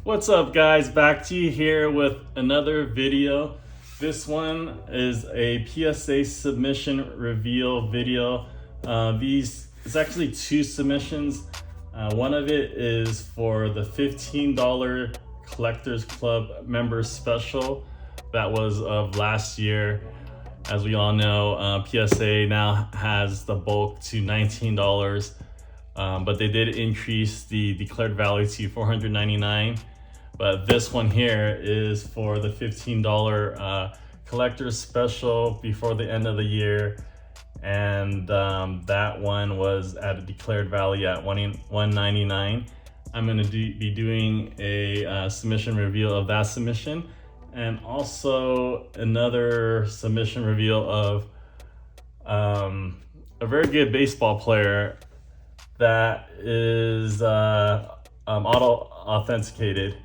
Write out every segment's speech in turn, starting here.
What's up, guys? Back to you here with another video. This one is a PSA submission reveal video. It's actually two submissions. One of it is for the $15 Collectors Club member special that was of last year. As we all know, PSA now has the bulk to $19, but they did increase the declared value to $499. But this one here is for the $15 collector's special before the end of the year. And that one was at a declared value at $199. I'm gonna be doing a submission reveal of that submission, and also another submission reveal of a very good baseball player that is auto authenticated.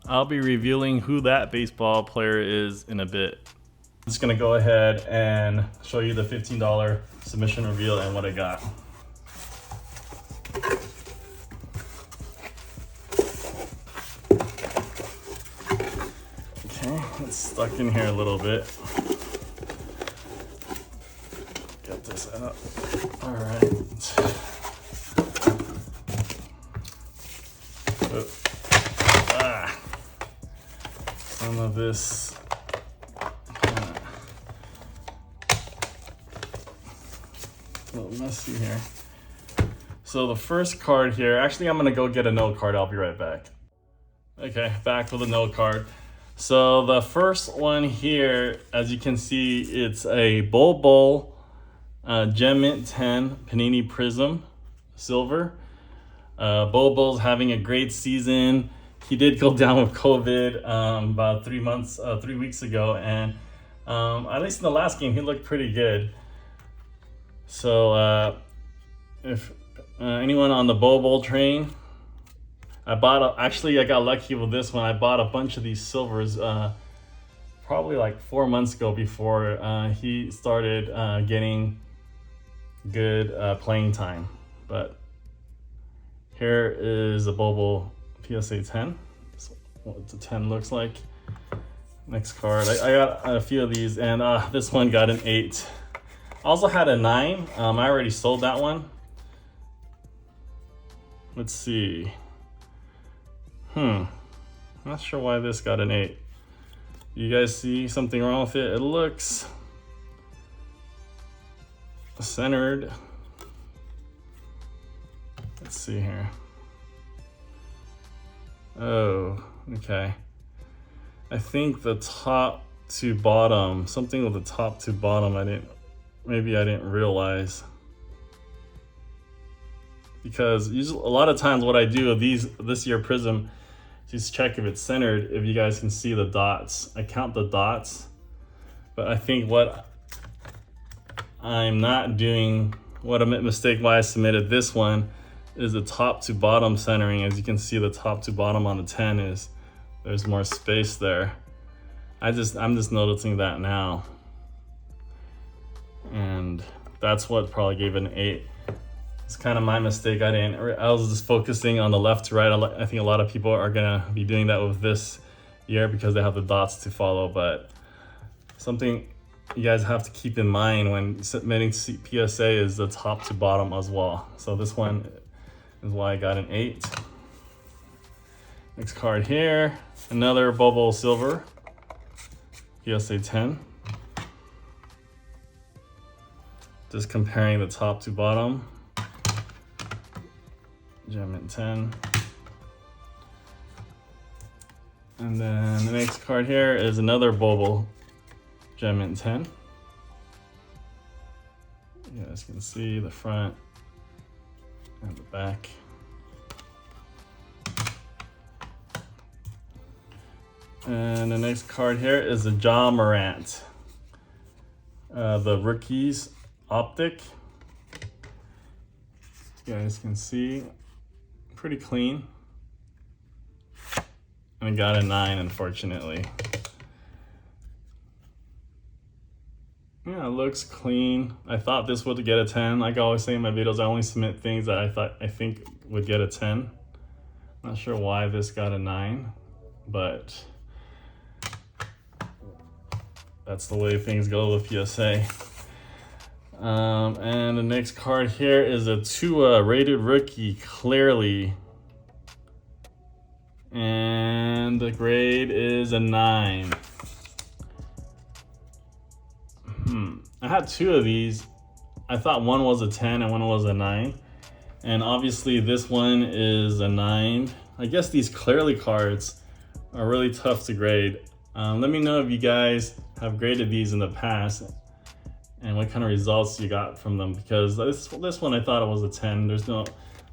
I'll be revealing who that baseball player is in a bit. I'm just gonna go ahead and show you the $15 submission reveal and what I got. Okay, it's stuck in here a little bit. Get this out. All right. Some of this a little messy here. So the first card here, actually I'm gonna go get a note card. I'll be right back. Okay, back with a note card. So the first one here, as you can see, it's a Bol Gem Mint 10 Panini Prism Silver. Bol's having a great season. He did go down with COVID about 3 weeks ago, and at least in the last game, he looked pretty good. So if anyone on the Bol train, I got lucky with this one. I bought a bunch of these silvers probably like 4 months ago before he started getting good playing time. But here is a Bol PSA 10. That's what the 10 looks like. Next card. I got a few of these, and this one got an 8. I also had a 9. I already sold that one. Let's see. Not sure why this got an 8. You guys see something wrong with it? It looks centered. Let's see here. Oh, okay. I think the top to bottom, something with the top to bottom, I didn't realize. Because usually, a lot of times what I do with this year Prism, just check if it's centered, if you guys can see the dots. I count the dots, but I think what I'm not doing, what a mistake why I submitted this one, is the top to bottom centering. As you can see, the top to bottom on the 10 there's more space there. I'm just noticing that now, and that's what probably gave it an 8. It's kind of my mistake. I was just focusing on the left to right. I think a lot of people are gonna be doing that with this year because they have the dots to follow, but something you guys have to keep in mind when submitting PSA is the top to bottom as well. So this one is why I got an 8. Next card here, another Bol Silver, PSA 10. Just comparing the top to bottom. Gem Mint 10. And then the next card here is another Bol Gem Mint 10. You guys can see the front and the back. And the next card here is a Morant, the Rookies Optic. You guys can see, pretty clean. And I got a 9, unfortunately. Yeah, it looks clean. I thought this would get a 10. Like I always say in my videos, I only submit things that I think would get a 10. Not sure why this got a 9, but that's the way things go with PSA. And the next card here is a Tua rated rookie, clearly. And the grade is a 9. I had 2 of these. I thought one was a 10 and one was a 9. And obviously this one is a 9. I guess these clearly cards are really tough to grade. Let me know if you guys have graded these in the past and what kind of results you got from them, because this one I thought it was a 10. There's no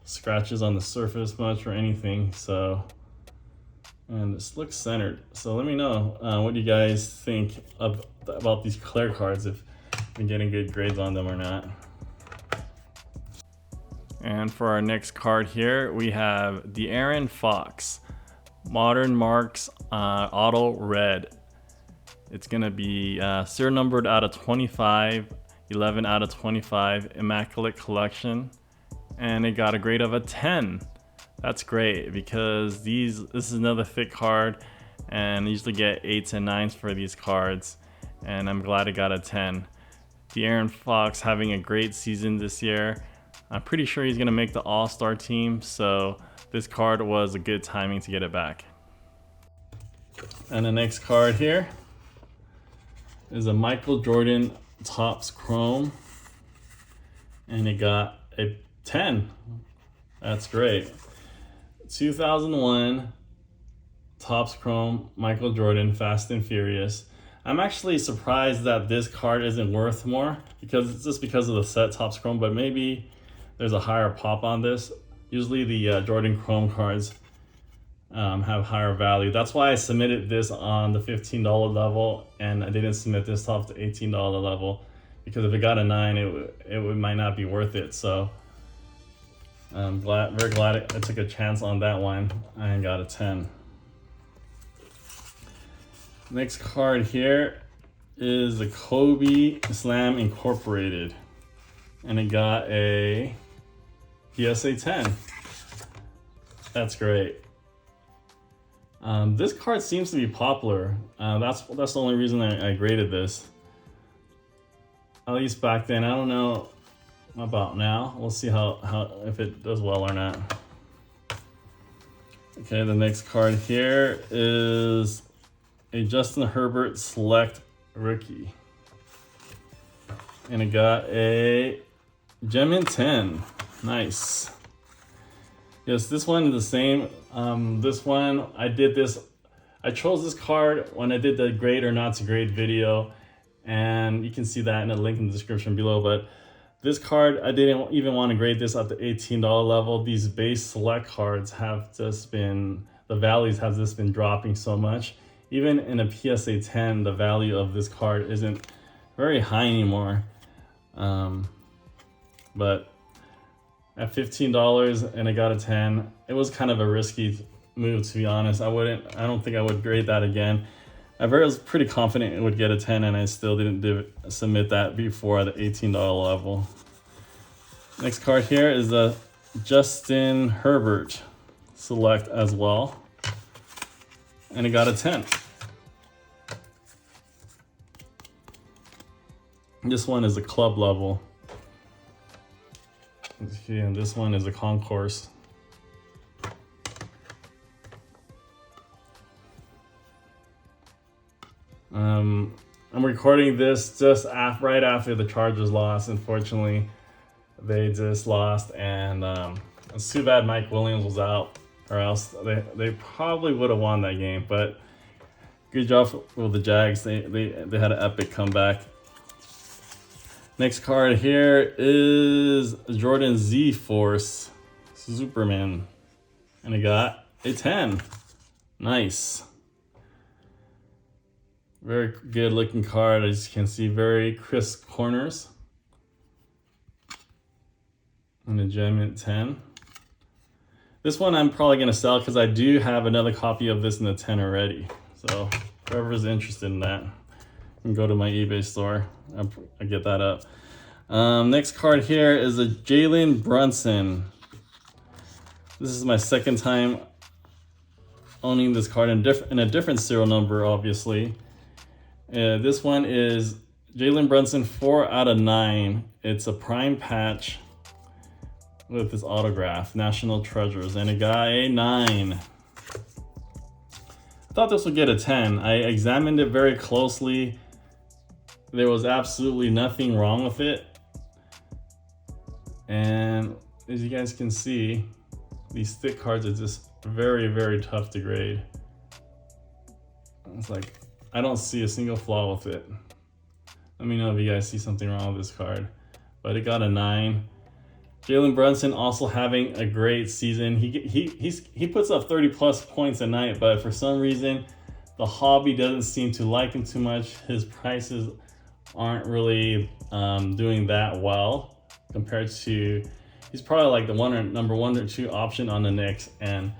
scratches on the surface much or anything, so, and this looks centered. So let me know what you guys think about these clear cards, if you're getting good grades on them or not. And for our next card here, we have De'Aaron Fox, Modern Marks Auto Red. It's gonna be serial numbered out of 25, 11 out of 25, Immaculate Collection, and it got a grade of a 10. That's great, because this is another thick card, and I usually get 8s and 9s for these cards, and I'm glad it got a 10. De'Aaron Fox having a great season this year. I'm pretty sure he's gonna make the All-Star team, so this card was a good timing to get it back. And the next card here is a Michael Jordan Topps Chrome, and it got a 10. That's great. 2001 Topps Chrome Michael Jordan Fast and Furious. I'm actually surprised that this card isn't worth more, because it's just because of the set Topps Chrome, but maybe there's a higher pop on this. Usually the Jordan Chrome cards have higher value. That's why I submitted this on the $15 level, and I didn't submit this off the $18 level, because if it got a 9, it might not be worth it. So I'm very glad I took a chance on that one and got a 10. Next card here is the Kobe Slam Incorporated, and it got a PSA 10. That's great. This card seems to be popular. That's the only reason I graded this. At least back then. I don't know about now. We'll see how if it does well or not. Okay, the next card here is a Justin Herbert Select Rookie, and it got a Gem in 10. Nice. Yes, this one is the same. This one, I chose this card when I did the grade or not to grade video, and you can see that in the link in the description below. But this card, I didn't even want to grade this at the $18 level. These base select cards have just been, the values have just been dropping so much. Even in a PSA 10, the value of this card isn't very high anymore. But at $15 and I got a 10, it was kind of a risky move, to be honest. I don't think I would grade that again. I was pretty confident it would get a 10, and I still didn't submit that before the $18 level. Next card here is a Justin Herbert Select as well, and it got a 10. This one is a club level. And this one is a concourse. I'm recording this just right after the Chargers lost. Unfortunately, they just lost, and it's too bad Mike Williams was out, or else they probably would have won that game. But good job with the Jags. They had an epic comeback. Next card here is Jordan Z-Force Superman, and it got a 10. Nice. Very good looking card. As you can see, very crisp corners. And a gem at 10. This one I'm probably going to sell because I do have another copy of this in the 10 already. So whoever's interested in that, can go to my eBay store. I get that up. Next card here is a Jalen Brunson. This is my second time owning this card in a different serial number, obviously. This one is Jalen Brunson 4/9. It's a prime patch with his autograph, National Treasures, and it got a 9. I thought this would get a 10. I examined it very closely. There was absolutely nothing wrong with it. And as you guys can see, these thick cards are just very, very tough to grade. It's like, I don't see a single flaw with it. Let me know if you guys see something wrong with this card. But it got a 9. Jalen Brunson also having a great season. He puts up 30 plus points a night, but for some reason, the hobby doesn't seem to like him too much. His prices aren't really doing that well compared to, he's probably like the number 1 or 2 option on the Knicks, and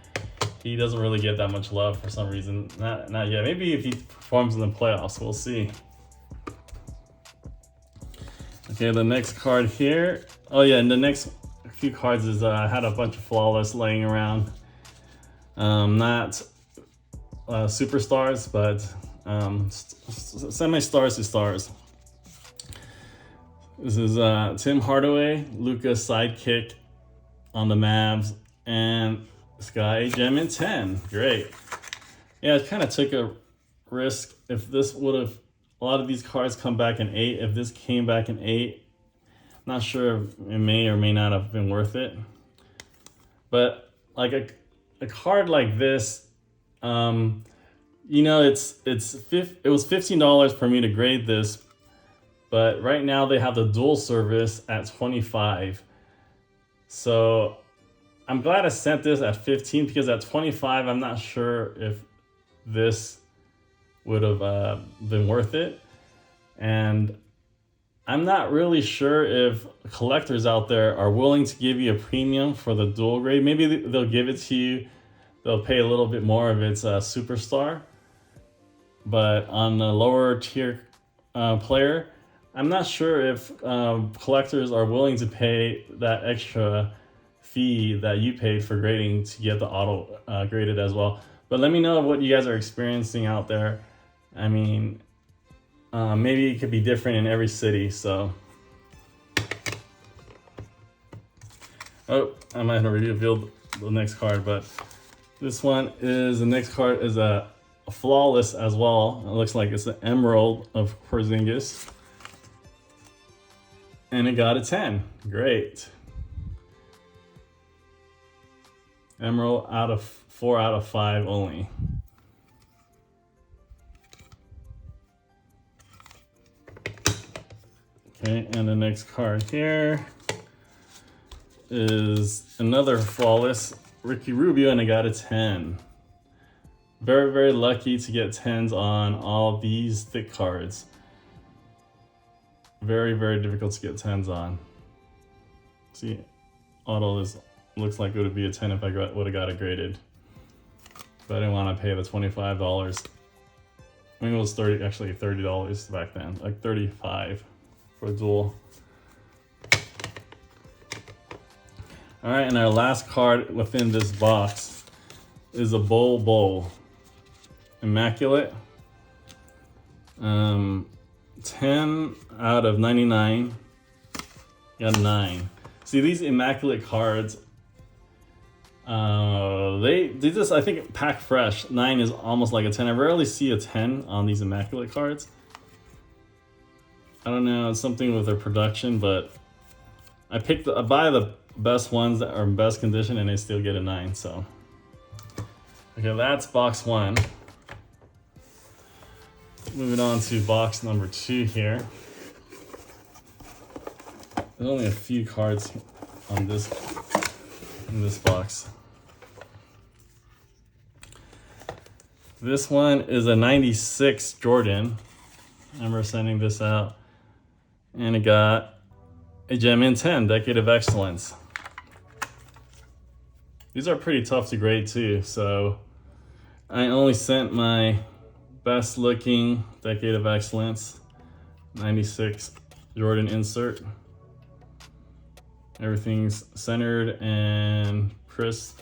he doesn't really get that much love for some reason. Not yet. Maybe if he performs in the playoffs, we'll see. Okay, the next card here. Oh yeah, and the next few cards is I had a bunch of flawless laying around. Not superstars, but semi-stars to stars. This is Tim Hardaway, Luka's sidekick on the Mavs, and this guy gem in 10. Great. Yeah, I kind of took a risk. If this would have, a lot of these cards come back in 8. If this came back in 8, not sure if it may or may not have been worth it. But like a card like this, you know, it was $15 for me to grade this, but right now they have the dual service at 25. So I'm glad I sent this at 15, because at 25, I'm not sure if this would have been worth it. And I'm not really sure if collectors out there are willing to give you a premium for the dual grade. Maybe they'll give it to you. They'll pay a little bit more if it's a superstar. But on the lower tier player, I'm not sure if collectors are willing to pay that extra fee that you paid for grading to get the auto graded as well. But let me know what you guys are experiencing out there. I mean, maybe it could be different in every city, so. Oh, I might have revealed the next card, but this one is, the next card is a flawless as well. It looks like it's an Emerald of Porzingis. And it got a 10. Great. Emerald out of 4 out of 5 only. Okay, and the next card here is another flawless Ricky Rubio, and I got a 10. Very, very lucky to get 10s on all these thick cards. Very, very difficult to get 10s on. See, auto looks like it would be a 10 if I would have got it graded. But I didn't want to pay the $25. I think it was actually $30 back then, like 35 for a dual. All right, and our last card within this box is a Bowl. Immaculate. 10 out of 99. Got a 9. See, these immaculate cards, they just, I think, pack fresh. 9 is almost like a 10. I rarely see a 10 on these immaculate cards. I don't know, it's something with their production, but I buy the best ones that are in best condition, and they still get a 9. So, okay, that's box 1. Moving on to box number 2 here. There's only a few cards on in this box. This one is a 96 Jordan. I remember sending this out, and it got a gem in 10, Decade of Excellence. These are pretty tough to grade too, so I only sent my best looking Decade of Excellence 96 Jordan insert. Everything's centered and crisp,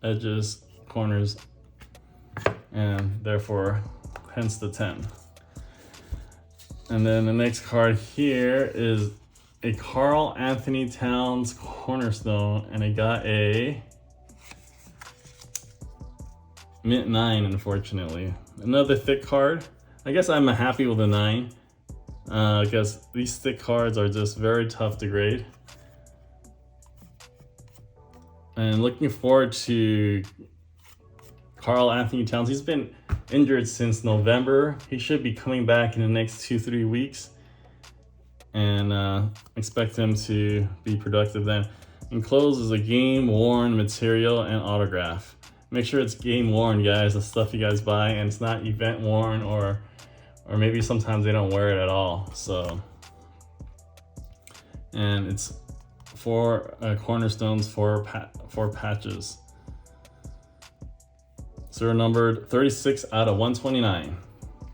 edges, corners. and therefore hence the 10. And then the next card here is a Karl Anthony Towns Cornerstone, and it got a mint 9, unfortunately. Another thick card. I guess I'm happy with a 9, because these thick cards are just very tough to grade. And looking forward to Karl Anthony Towns. He's been injured since November. He should be coming back in the next 2-3 weeks. And expect him to be productive then. Enclosed is a game-worn material and autograph. Make sure it's game-worn, guys, the stuff you guys buy, and it's not event-worn, or maybe sometimes they don't wear it at all. So, and it's 4 cornerstones, 4 patches. Serial numbered 36 out of 129,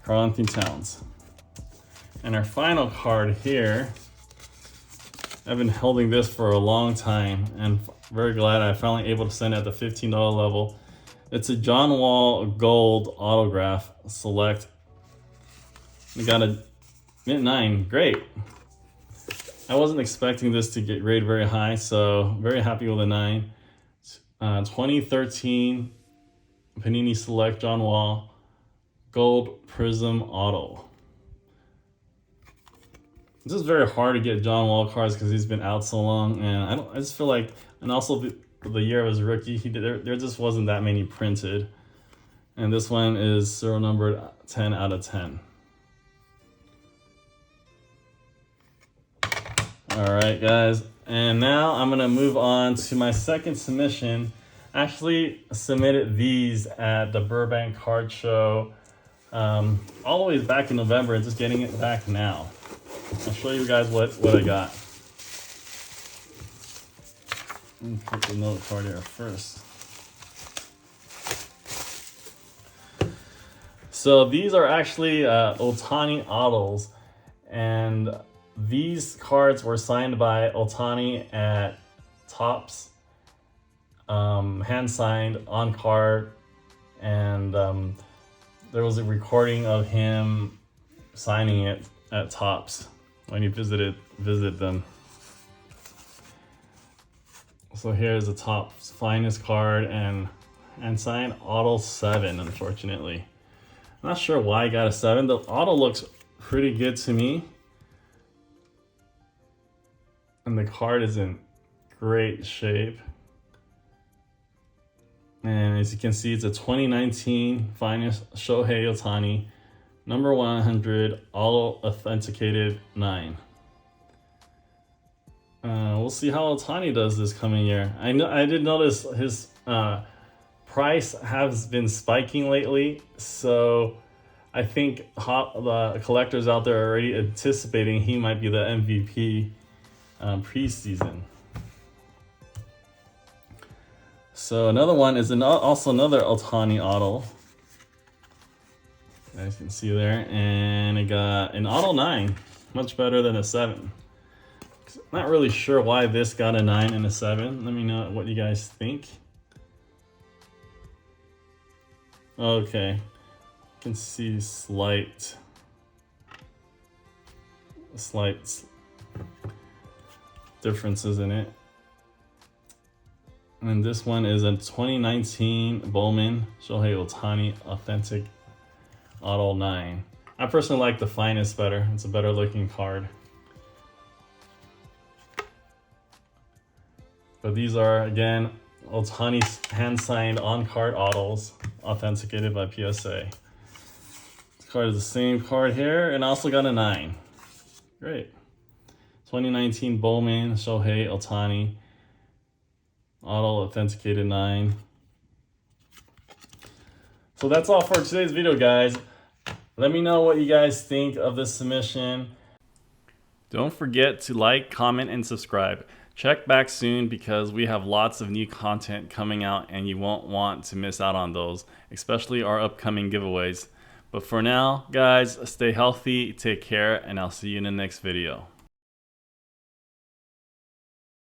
Karl Anthony Towns. And our final card here, I've been holding this for a long time and very glad I finally able to send it at the $15 level. It's a John Wall Gold Autograph Select. We got a mint 9, great. I wasn't expecting this to get rated very high, so very happy with a 9. 2013 Panini Select John Wall Gold Prism Auto. It's just very hard to get John Wall cards because he's been out so long, and I just feel like, and also the year of his rookie, there just wasn't that many printed. And this one is serial numbered 10 out of 10. All right, guys, and now I'm gonna move on to my second submission. I actually submitted these at the Burbank Card Show all the way back in November, and just getting it back now. I'll show you guys what I got. Let me put the note card here first. So these are actually Ohtani autos, and these cards were signed by Ohtani at Topps, hand signed on card, and there was a recording of him signing it at Topps when he visited them. So here's the Topps finest card, and signed auto 7, unfortunately. I'm not sure why I got a 7. The auto looks pretty good to me, and the card is in great shape. And as you can see, it's a 2019 finest Shohei Ohtani, number 100, auto authenticated 9. We'll see how Ohtani does this coming year. I did notice his price has been spiking lately, so I think the collectors out there are already anticipating he might be the MVP preseason. So another one is also another Ohtani auto, as you can see there, and it got an auto 9, much better than a 7. Not really sure why this got a 9 and a 7. Let me know what you guys think. Okay, you can see slight differences in it. And this one is a 2019 Bowman Shohei Ohtani Authentic Auto 9. I personally like the finest better. It's a better looking card. But these are, again, Ohtani's hand-signed on-card autos, authenticated by PSA. This card is the same card here, and also got a 9. Great. 2019 Bowman Shohei Ohtani auto authenticated 9. So that's all for today's video, guys. Let me know what you guys think of this submission. Don't forget to like, comment, and subscribe. Check back soon because we have lots of new content coming out and you won't want to miss out on those, especially our upcoming giveaways. But for now, guys, stay healthy, take care, and I'll see you in the next video.